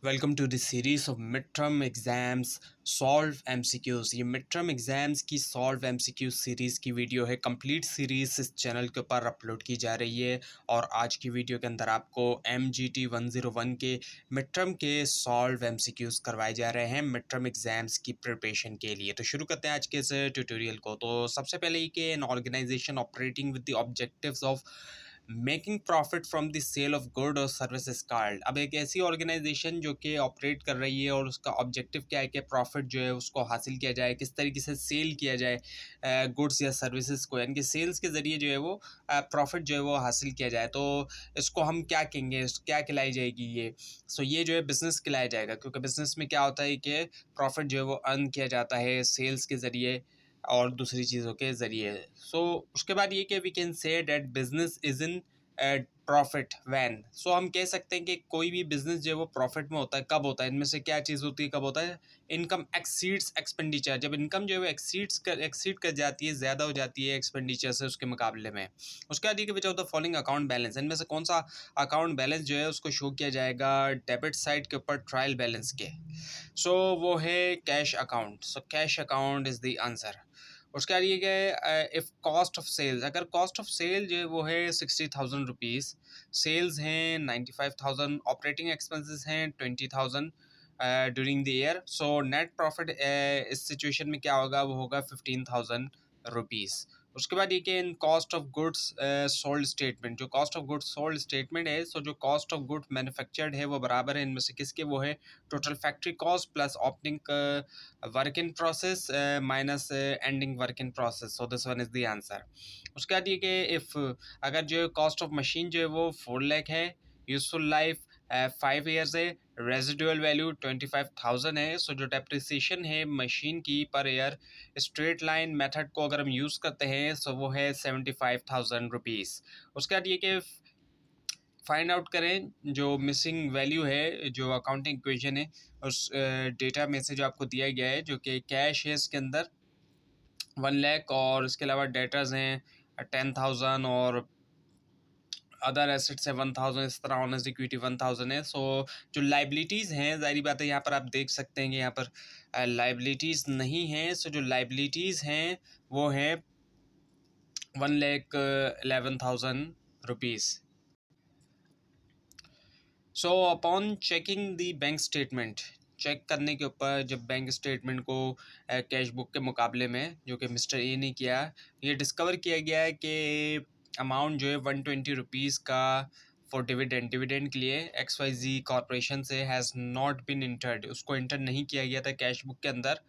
Welcome to this series of mid term exams solve MCQs. ये mid term exams की solve MCQs series की video है। Complete series इस channel के ऊपर अपलोड की जा रही है और आज की वीडियो के अंदर आपको MGT 101 के मिड टर्म के सॉल्व एमसीक्यूज करवाए जा रहे हैं मिड टर्म एग्जाम्स की प्रिपरेशन के लिए। तो शुरू करते हैं आज के इस ट्यूटोरियल को। तो सबसे पहले ये कि an organization operating with the objectives of making profit from the sale of good और सर्विसेज कार्ड। अब एक ऐसी ऑर्गेनाइजेशन जो कि ऑपरेट कर रही है और उसका ऑब्जेक्टिव क्या है कि प्रॉफिट जो है उसको हासिल किया जाए, किस तरीके से सेल किया जाए गुड्स या सर्विसेज को, यानी कि सेल्स के ज़रिए जो है वो प्रॉफिट जो है वो हासिल किया जाए। तो इसको हम क्या कहेंगे, क्या खिलाई जाएगी ये? सो ये जो है बिज़नेस खिलाया जाएगा, क्योंकि बिज़नेस में क्या होता है कि प्रॉफिट जो है वो अर्न किया जाता है सेल्स के ज़रिए और दूसरी चीज़ों के ज़रिए। सो उसके बाद ये कि we can say that business is in profit then. So हम कह सकते हैं कि कोई भी बिजनेस जो है वो प्रॉफिट में होता है। कब होता है? इनमें से क्या चीज़ होती है, कब होता है? Income exceeds expenditure. जब इनकम जो है वो एक्सीड कर जाती है, ज़्यादा हो जाती है एक्सपेंडिचर से उसके मुकाबले में। उसके बाद ये कि विच of the following account balance, इनमें से कौन सा अकाउंट बैलेंस जो है उसको शो किया जाएगा डेबिट साइड के ऊपर ट्रायल बैलेंस के? सो वो है cash account. So cash account is the answer. उसके बाद ये क्या है, इफ़ कॉस्ट ऑफ सेल्स, अगर कॉस्ट ऑफ सेल जो है वो है 60,000 रुपीज़, सेल्स हैं 95,000, ऑपरेटिंग एक्सपेंसेस हैं 20,000 during the year. So net profit इस सिचुएशन में क्या होगा, वो होगा 15,000 रुपीज़। उसके बाद ये कि in cost of goods sold statement, जो cost of goods sold statement है, सो जो कॉस्ट ऑफ गुड मैन्युफैक्चर्ड है वो बराबर है इनमें से किसके? वो है total factory cost plus opening work in process minus ending work in process. So this one is the answer. उसके बाद ये कि इफ़ अगर जो कॉस्ट ऑफ मशीन जो है वो 4 लाख है, यूजफुल लाइफ 5 ईयर्स है, रेजिडुअल वैल्यू 25,000 है, सो जो डेप्रिसिएशन है मशीन की per year straight line method को अगर हम यूज़ करते हैं सो वो है 75,000 रुपीज़। उसके बाद ये कि फाइंड आउट करें जो मिसिंग वैल्यू है, जो अकाउंटिंग इक्वेशन है उस डेटा में से जो आपको दिया गया है, जो कि कैश है इसके अंदर 1 लाख और इसके अलावा डेटर्स हैं 10,000 और अदर एसेट्स है 1,000, इस तरह ऑनर्स इक्विटी 1,000 है। सो जो लाइबिलिटीज़ हैं, ज़ाहिर बात है यहाँ पर आप देख सकते हैं कि यहाँ पर लाइबिलिटीज़ नहीं हैं। सो जो लाइबिलिटीज़ हैं वो हैं 1,11,000 rupees. So upon checking the bank statement, check करने के ऊपर जब बैंक स्टेटमेंट को कैश बुक के मुकाबले में जो कि मिस्टर ए ने किया, ये डिस्कवर किया गया है कि अमाउंट जो है 120 रुपीज़ का फॉर डिविडेंड, डिविडेंड के लिए XYZ कॉरपोरेशन से हैज़ नॉट बिन इंटर्ड, उसको इंटर नहीं किया गया था कैश बुक के अंदर।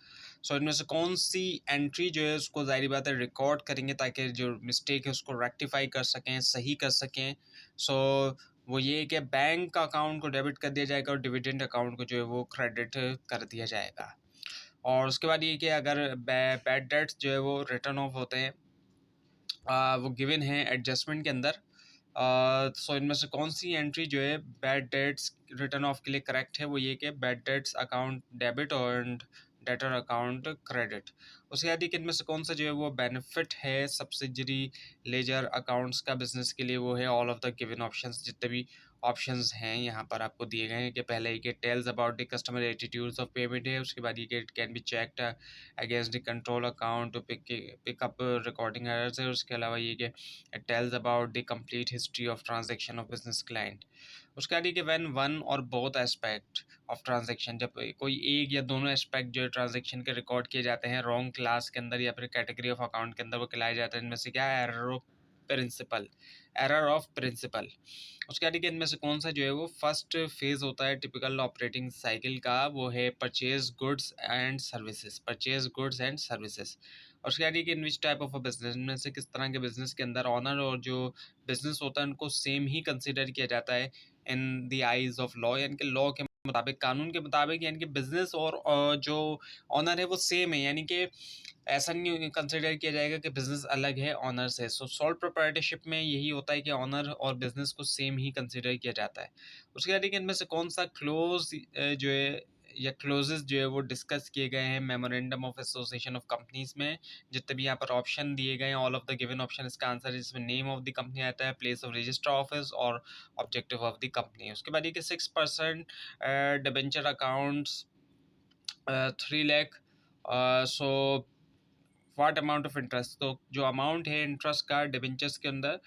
सो इनमें से कौन सी एंट्री जो है उसको ज़ाहिर बात है रिकॉर्ड करेंगे ताकि जो मिस्टेक है उसको रेक्टिफाई कर सकें, सही कर सकें। सो वो ये है कि बैंक अकाउंट को डेबिट कर दिया जाएगा और डिविडेंड अकाउंट को जो है वो क्रेडिट कर दिया जाएगा। और उसके बाद ये कि अगर बैड डेट्स जो है वो रिटर्न ऑफ होते हैं, वो गिवन है एडजस्टमेंट के अंदर। सो इनमें से कौन सी एंट्री जो है बैड डेट्स रिटर्न ऑफ के लिए करेक्ट है? वो ये कि बैड डेट्स अकाउंट डेबिट और डेटर अकाउंट क्रेडिट। उसके बाद कि इनमें से कौन सा जो है वो बेनिफिट है सब्सिडरी लेजर अकाउंट्स का बिजनेस के लिए? वो है all of the given options, जितने भी ऑप्शंस हैं यहाँ पर आपको दिए गए हैं। कि पहले ये tells about the customer attitudes of payment है। उसके बाद ये can be checked against the control account to pick up recording errors है। उसके अलावा ये कि it tells about the complete history of transaction of business client। उसके बाद ये कि when one और both aspect of transaction, जब कोई एक या दोनों एस्पेक्ट जो ट्रांजेक्शन के रिकॉर्ड किए जाते हैं रॉन्ग क्लास के अंदर या फिर कैटेगरी ऑफ अकाउंट के अंदर, वो खिलाए जाते हैं। इनमें से क्या है? Principle, error of principle. उसके बाद इनमें से कौन सा जो है वो फर्स्ट फेज होता है टिपिकल ऑपरेटिंग साइकिल का? वो है purchase goods and services, purchase goods and services. और उसके बाद in which type of a business, में से किस तरह के बिजनेस के अंदर ऑनर और जो बिजनेस होता है उनको सेम ही कंसिडर किया जाता है in the eyes of law, यानी कि लॉ के मुताबिक, कानून के मुताबिक, यानी कि बिजनेस और जो ऑनर है वो सेम है, यानी कि ऐसा नहीं कंसिडर किया जाएगा कि बिजनेस अलग है ऑनर से। सो सोल प्रोप्राइटरशिप में यही होता है कि ऑनर और बिजनेस को सेम ही कंसिडर किया जाता है। उसके बाद इनमें से कौन सा क्लोज जो है या क्लोजेस जो है वो डिस्कस किए गए हैं memorandum of association of companies में। जितने भी यहाँ पर ऑप्शन दिए गए हैं, all of the given option इसका आंसर है, जिसमें नेम ऑफ द कंपनी आता है, प्लेस ऑफ रजिस्टर ऑफिस और ऑब्जेक्टिव ऑफ द कंपनी। उसके बाद ये कि 6% debenture accounts 3 lakh. So what amount of interest, तो जो अमाउंट है इंटरेस्ट का डिबेंचर्स के अंदर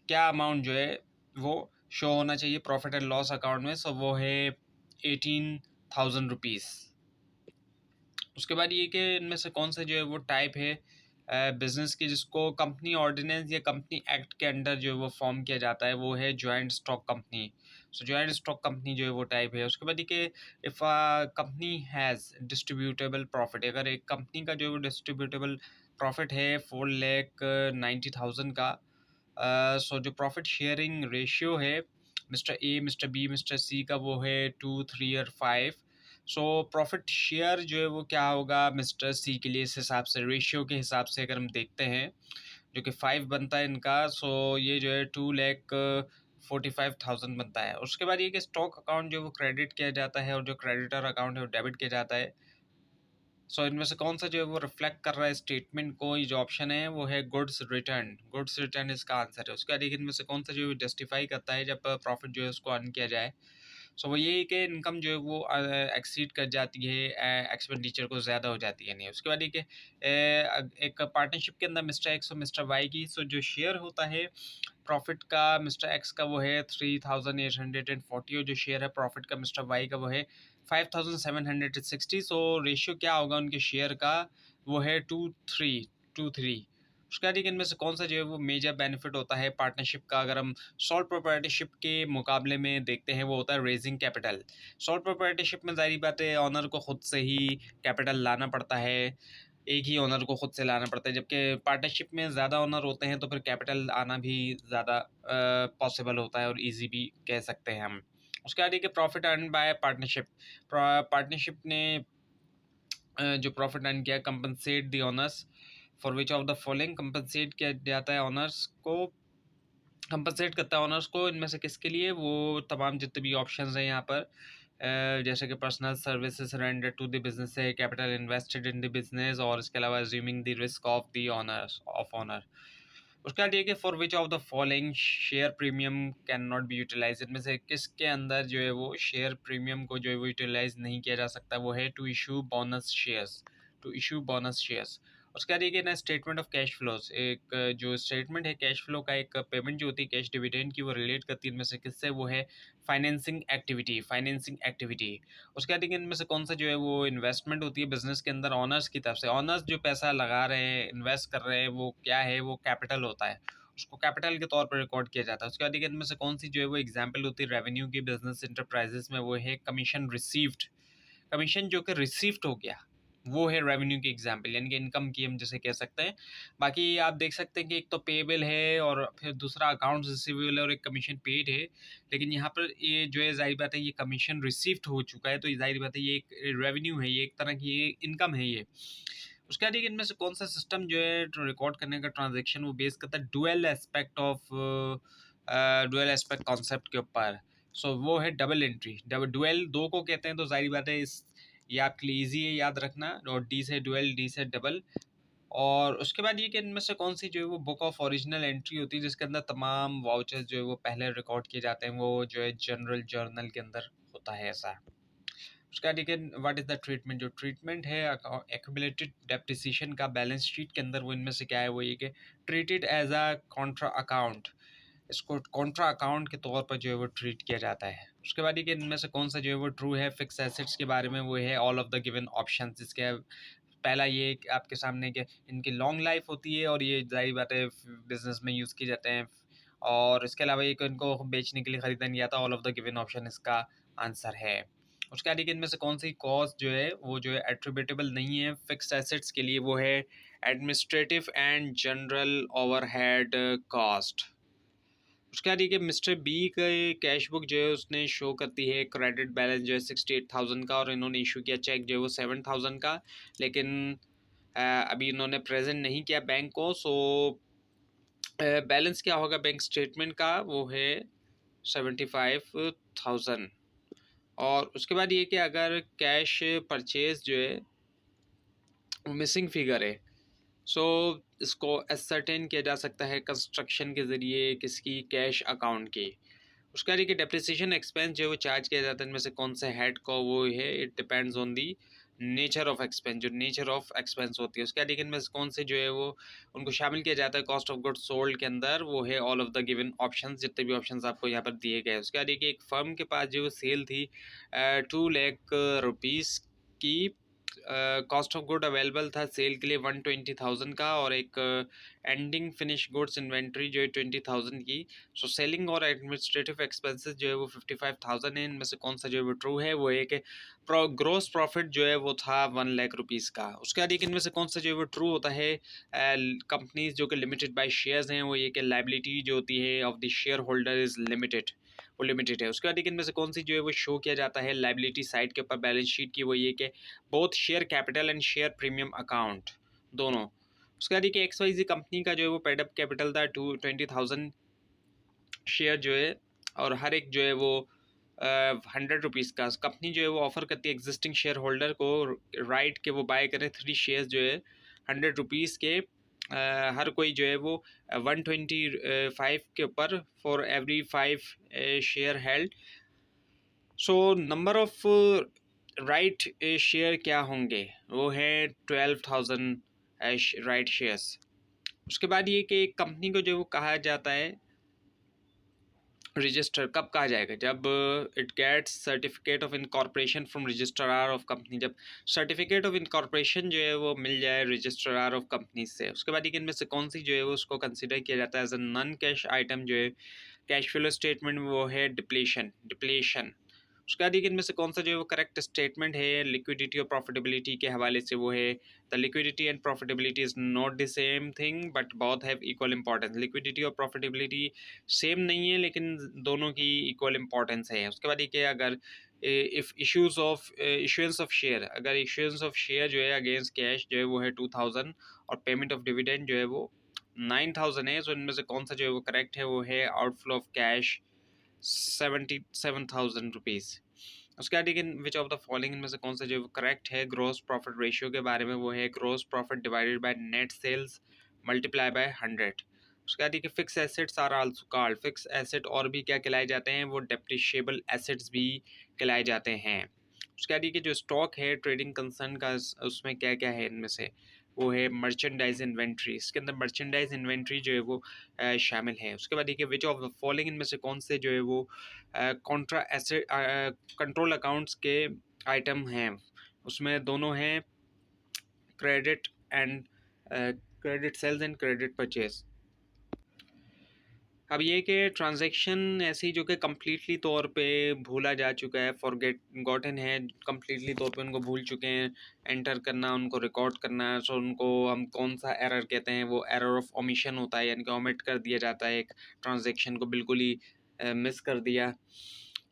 क्या अमाउंट जो है वो शो होना चाहिए प्रॉफिट एंड लॉस अकाउंट में। सो वो है 18,000 रुपीज़। उसके बाद ये कि इनमें से कौन सा जो है वो टाइप है बिजनेस की जिसको कंपनी ऑर्डिनेंस या कंपनी एक्ट के अंडर जो है वो फॉर्म किया जाता है, वो है जॉइंट स्टॉक कंपनी। सो जॉइंट स्टॉक कंपनी जो है वो टाइप है। उसके बाद ये कि if company has distributable profit, अगर एक कंपनी का जो है वो डिस्ट्रीब्यूटेबल प्रॉफिट है 4,90,000 का, सो जो प्रॉफिट शेयरिंग रेशियो है mister A, mister B, mister C का, वो है 2, 3 और 5। सो प्रॉफिट शेयर जो है वो क्या होगा मिस्टर सी के लिए, इस हिसाब से रेशियो के हिसाब से अगर हम देखते हैं जो कि 5 बनता है इनका, सो ये जो है 2,45,000 बनता है। उसके बाद ये कि स्टॉक अकाउंट जो वो क्रेडिट किया जाता है और जो क्रेडिटर अकाउंट है वो डेबिट किया जाता है। सो इनमें से कौन सा जो है वो रिफ्लेक्ट कर रहा है स्टेटमेंट को, ये जो ऑप्शन है वो है गुड्स रिटर्न। गुड्स रिटर्न इसका आंसर है। उसके बाद इनमें से कौन सा जो है जस्टिफाई करता है जब प्रॉफिट जो है उसको अर्न किया जाए। सो वो ये है कि इनकम जो है वो एक्सीड कर जाती है, एक्सपेंडिचर को ज़्यादा हो जाती है नहीं। उसके बाद ये कि एक पार्टनरशिप के अंदर मिस्टर एक्स और मिस्टर वाई की, सो जो शेयर होता है प्रॉफिट का मिस्टर एक्स का वो है 3,840 और जो शेयर है प्रॉफिट का मिस्टर वाई का वो है 5,760। सो रेशियो क्या होगा उनके शेयर का, वो है 2:3। उसके बाद इनमें से कौन सा जो है वो मेजर बेनिफिट होता है पार्टनरशिप का, अगर हम सॉल्व प्रोप्राइटरशिप के मुकाबले में देखते हैं, वो होता है रेजिंग कैपिटल। सॉल्व प्रोप्राइटरशिप में जाहिर बात है ऑनर को खुद से ही कैपिटल लाना पड़ता है, एक ही ओनर को खुद से लाना पड़ता है, जबकि पार्टनरशिप में ज़्यादा ओनर होते हैं तो फिर कैपिटल आना भी ज़्यादा पॉसिबल होता है और इजी भी कह सकते हैं हम। उसके बाद कि profit earn by partnership, partnership ने जो प्रॉफिट अर्न किया compensate the owners for which of the following, compensate किया जाता है ओनर्स को, कंपनसेट करता है ओनर्स को इनमें से किसके लिए, वो तमाम जितने भी ऑप्शंस हैं यहाँ पर, जैसे कि personal services render to the business है, capital invested in the business, और इसके अलावा assuming the risk of the owners of owner. उसके बाद ये कि for which of the following share premium can not be utilise, इनमें से किसके अंदर जो है वो शेयर प्रीमियम को जो है वो यूटिलाइज नहीं किया जा सकता, वो है to issue bonus shares, to issue bonus shares. उसके बाद ये ना स्टेटमेंट ऑफ कैश फ्लोज, एक जो स्टेटमेंट है कैश फ्लो का, एक पेमेंट जो होती है कैश डिविडेंड की, वो रिलेट करती है इनमें से किससे, वो है फाइनेंसिंग एक्टिविटी, फाइनेंसिंग एक्टिविटी। उसके बाद इनमें से कौन सा जो है वो इन्वेस्टमेंट होती है बिजनेस के अंदर ऑनर्स की तरफ से, ऑनर्स जो पैसा लगा रहे हैं इन्वेस्ट कर रहे हैं वो क्या है, वो कैपिटल होता है, उसको कैपिटल के तौर पर रिकॉर्ड किया जाता है। उसके बाद इनमें से कौन सी जो है वो एग्जाम्पल होती है रेवेन्यू की बिजनेस इंटरप्राइजेस में, वो है कमीशन रिसीव्ड, कमीशन जो कि रिसीव्ड हो गया, वो है रेवेन्यू की एग्जाम्पल, यानी कि इनकम की हम जिसे कह सकते हैं। बाकी आप देख सकते हैं कि एक तो पेबल है और फिर दूसरा अकाउंट रिसीवेबल है और एक कमीशन पेड है, लेकिन यहाँ पर ये जो है जाहिर बात है ये कमीशन रिसीव्ड हो चुका है, तो ये जाहिर बात है ये एक रेवेन्यू है, ये एक तरह की ये इनकम है ये। उसके बाद इनमें से कौन सा सिस्टम जो है रिकॉर्ड करने का ट्रांजेक्शन वो बेस करता है dual aspect of, dual aspect concept के ऊपर। सो वो है डबल एंट्री, डुअल दो को कहते हैं, तो जाहिर बात है इस ये आपके लिए ईजी है याद रखना, और डी से डुअल, डी से डबल। और उसके बाद ये कि इनमें से कौन सी जो है वो बुक ऑफ ओरिजिनल एंट्री होती है जिसके अंदर तमाम वाउचर्स जो है वो पहले रिकॉर्ड किए जाते हैं, वो जो है जनरल जर्नल के अंदर होता है ऐसा। उसका ठीक है व्हाट इज द ट्रीटमेंट, जो ट्रीटमेंट है एक्यूमुलेटेड डेप्रिसिएशन का बैलेंस शीट के अंदर, वो इनमें से क्या है, वो ये कि treated as a contra account, इसको कॉन्ट्रा अकाउंट के तौर पर जो है वो ट्रीट किया जाता है। उसके बाद ये कि इनमें से कौन सा जो है वो ट्रू है फिक्स एसेट्स के बारे में, वो है all of the given option. इसके पहला ये कि आपके सामने कि इनकी लॉन्ग लाइफ होती है और ये जाहिर बात है बिजनेस में यूज़ किए जाते हैं, और इसके अलावा एक इनको बेचने के लिए ख़रीदा नहीं आता, all of the given option इसका आंसर है। उसके बाद इनमें से कौन सी कॉस्ट जो है वो जो है एट्रीब्यूटेबल नहीं है फिक्स्ड एसेट्स के लिए, वो है administrative and general overhead cost. उसके बाद ये मिस्टर बी का कैश बुक जो है उसने शो करती है क्रेडिट बैलेंस जो है 68,000 का, और इन्होंने इशू किया चेक जो है वो 7,000 का, लेकिन अभी इन्होंने प्रेजेंट नहीं किया बैंक को। सो बैलेंस क्या होगा बैंक स्टेटमेंट का, वो है 75,000। और उसके बाद ये कि अगर कैश परचेज जो है वो मिसिंग फिगर है, सो इसको एसर्टेन किया जा सकता है कंस्ट्रक्शन के ज़रिए किसकी, कैश अकाउंट की। उसका देखिए डेप्रिसिएशन एक्सपेंस जो है वो चार्ज किया जाता है, इनमें से कौन से हेड को वो है, it depends on the nature of expense, जो नेचर ऑफ एक्सपेंस होती है उसका देखिए इनमें से कौन से जो है वो उनको शामिल किया जाता है कॉस्ट ऑफ गुड्स सोल्ड के अंदर, वो है all of the given options, जितने भी ऑप्शंस आपको यहाँ पर दिए गए। उसका देखिए एक फर्म के पास जो सेल थी 2 लाख रुपीज़ की, कॉस्ट ऑफ गुड अवेलेबल था सेल के लिए 120,000 का, और एक एंडिंग फिनिश गुड्स इन्वेंट्री जो है 20,000 की। सो सेलिंग और एडमिनिस्ट्रेटिव एक्सपेंसेस जो है वो 55,000 है। इनमें से कौन सा जो है वो ट्रू है, वो है कि ग्रोस प्रॉफिट जो है वो था 1 लाख रुपीज़ का। उसके बाद एक इनमें से कौन सा जो है वो ट्रू होता है, कंपनीज जो कि लिमिटेड बाय शेयर्स हैं, वो ये कि लाइबिलिटी जो होती है of the share holder is limited, वो लिमिटेड है। उसके बाद एक इनमें से कौन सी जो है वो शो किया जाता है लाइबिलिटी साइड के ऊपर बैलेंस शीट की, वो ये कि both share capital and share premium account दोनों। उसके बाद देखिए XYZ कंपनी का जो है वो पेड अप कैपिटल था 20,000 शेयर जो है, और हर एक जो है वो 100 रुपीज़ का। कंपनी जो है वो ऑफर करती है एग्जिस्टिंग शेयर होल्डर को राइट के वो बाय करें 3 शेयर्स जो है 100 रुपीज़ के, हर कोई जो है वो 125 के ऊपर for every 5 share held. So number of right share क्या होंगे, वो है 12,000 राइट शेयर्स। उसके बाद ये कि कंपनी को जो वो कहा जाता है रजिस्टर कब कहा जाएगा, जब it gets certificate of incorporation from registrar of company, जब सर्टिफिकेट ऑफ इनकॉर्पोरेशन जो है वो मिल जाए रजिस्ट्रार ऑफ कंपनी से। उसके बाद इनमें से कौन सी जो है वो उसको कंसिडर किया जाता है as a non cash item जो है कैश फ्लो स्टेटमेंट में, वो है डिप्लेशन। उसके बाद इनमें से कौन सा जो है वो करेक्ट स्टेटमेंट है लिक्विडिटी और प्रॉफिटेबिलिटी के हवाले से, वो है the liquidity and profitability is not the same thing but both have equal importance. Liquidity और प्रॉफिटेबिलिटी सेम नहीं है लेकिन दोनों की इक्वल इंपॉर्टेंस है। उसके बाद ये कि अगर इफ़ इशुएंस ऑफ शेयर, अगर इशुएंस ऑफ शेयर जो है अगेंस्ट कैश जो है वो है 2,000 और पेमेंट ऑफ डिविडेंड जो है वो 9,000 है, सो इनमें से कौन सा जो है वो करेक्ट है, वो है आउटफ्लो ऑफ कैश 77,000 रुपीज़। उसके बाद लेकिन विच ऑफ द फॉलोइंग इनमें से कौन सा जो करेक्ट है ग्रोस प्रॉफिट रेशियो के बारे में, वो है gross profit divided by net sales multiply by 100। उसके बाद देखिए fix assets are also called, fix asset और भी क्या कहलाए जाते हैं, वो डेप्रिशिएबल एसेट्स भी कहलाए जाते हैं। उसके बाद देखिए जो स्टॉक है ट्रेडिंग कंसर्न का, उसमें क्या क्या है इनमें से, वो है मर्चेंडाइज इन्वेंट्री, इसके अंदर मर्चेंडाइज इन्वेंट्री जो है वो शामिल है। उसके बाद देखिए विच ऑफ द फॉलोइंग इनमें से कौन से जो है वो कॉन्ट्रा एसेट कंट्रोल अकाउंट्स के आइटम हैं, उसमें दोनों हैं credit and credit sales and credit purchase. अब ये कि ट्रांजैक्शन ऐसी जो कि कम्प्लीटली तौर पे भूला जा चुका है, फॉरगेट गॉटन है, कम्प्लीटली तौर पे उनको भूल चुके हैं एंटर करना, उनको रिकॉर्ड करना। सो उनको हम कौन सा एरर कहते हैं, वो एरर ऑफ ओमिशन होता है, यानी कि ओमिट कर दिया जाता है एक ट्रांजैक्शन को, बिल्कुल ही मिस कर दिया।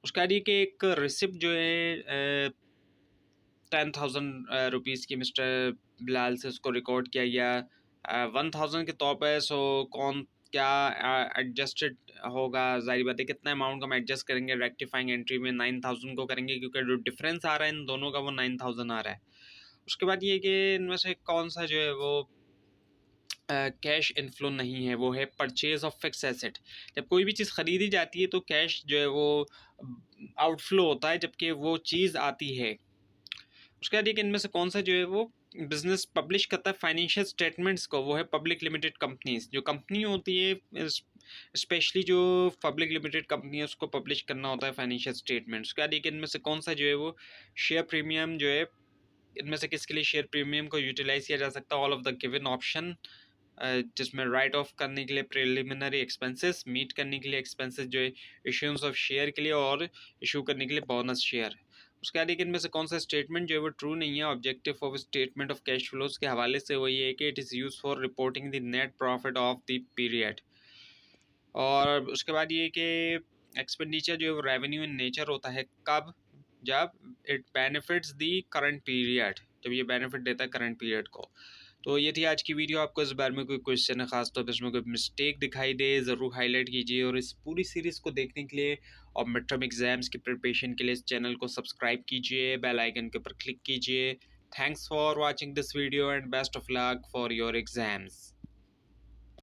उसका ये कि एक रिसिप्ट जो है 10,000 रुपीज़ की मिस्टर बिलाल से उसको रिकॉर्ड किया गया 1,000 के तौर पर। सो कौन क्या एडजस्टेड होगा, जाहिर बात है कितना अमाउंट को हम एडजस्ट करेंगे, रेक्टिफाइंग एंट्री में 9,000 को करेंगे क्योंकि जो डिफरेंस आ रहा है इन दोनों का वो 9,000 आ रहा है। उसके बाद ये कि इनमें से कौन सा जो है वो कैश इनफ्लो नहीं है, वो है परचेज ऑफ फिक्स एसेट। जब कोई भी चीज़ ख़रीदी जाती है तो कैश जो है वो आउटफ्लो होता है जबकि वो चीज़ आती है। उसके बाद एक इनमें से कौन सा जो है वो बिजनेस पब्लिश करता है फाइनेंशियल स्टेटमेंट्स को, वो है पब्लिक लिमिटेड कंपनीज। जो कंपनी होती है स्पेशली जो पब्लिक लिमिटेड कंपनी है उसको पब्लिश करना होता है फाइनेंशियल स्टेटमेंट्स। उसके बाद एक इनमें से कौन सा जो है वो शेयर प्रीमियम जो है, इनमें से किसके लिए शेयर प्रीमियम को यूटिलाइज किया जा सकता है, all of the given option, जिसमें राइट ऑफ करने के लिए प्रिलिमिनरी एक्सपेंसेस, मीट करने के लिए एक्सपेंसेस जो है इशूंस ऑफ शेयर के लिए, और इशू करने के लिए बोनस शेयर। उसके बाद इनमें से कौन सा स्टेटमेंट जो है वो ट्रू नहीं है objective of statement of cash flows के हवाले से, वो ये है कि it is use for reporting the net profit of the period. और उसके बाद ये कि एक्सपेंडिचर जो है वो रेवेन्यू इन नेचर होता है कब, जब it benefits the current period, जब ये बेनिफिट देता है करंट पीरियड को। तो ये थी आज की वीडियो। आपको इस बारे में कोई क्वेश्चन है, खास तौर पे इसमें कोई मिस्टेक दिखाई दे, ज़रूर हाईलाइट कीजिए। और इस पूरी सीरीज़ को देखने के लिए और मिड टर्म एग्जाम्स की प्रिपरेशन के लिए इस चैनल को सब्सक्राइब कीजिए, बेल आइकन के ऊपर क्लिक कीजिए। Thanks for watching this video and best of luck for your exams.